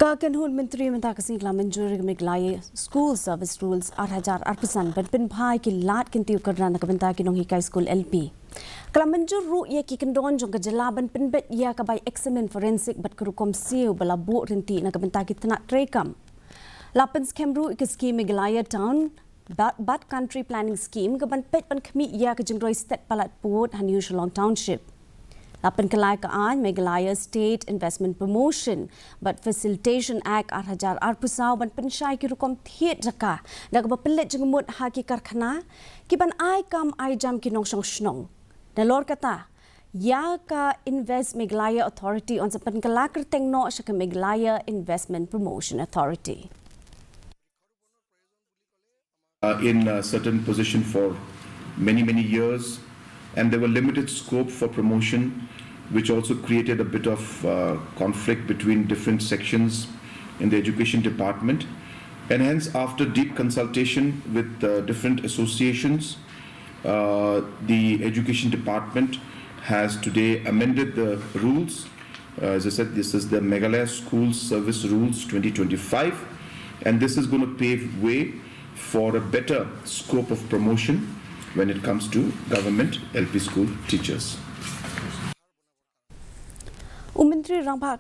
Kynhun Myntri KHASI Mynjur Meghalaya School Service Rules 8,000 ben bhai ki lat kintiu karana kabenta ki nong hikai school LP. Mynjur ru ye ki kendon jong kejalaban penbet ya kabai examen forensik bat kerukom siu bala bu rinti na kabenta ki tenak trekam. Lapan scam ru ke scheme Meghalaya town bat country planning scheme kaban pet ban kemi ya ke jengroi state palat port han Shalong township. Lapan kelai kaan Meghalaya State Investment Promotion but Facilitation Act 8,000 ban pensyai ki rukom thiet jaka dak bapelet jengemut haki karkhana ki ban ai kam ai jam ki nong shong shnong dalor kata ya ka Invest Meghalaya Authority on sepen kelakar tengno syaka Meghalaya Investment Promotion Authority in a certain position for many years, and there were limited scope for promotion, which also created a bit of conflict between different sections in the education department. And hence, after deep consultation with different associations, the education department has today amended the rules. As I said, this is the Meghalaya School Service Rules 2025, and this is going to pave way for a better scope of promotion when it comes to government LP school teachers. Myntri Meghalaya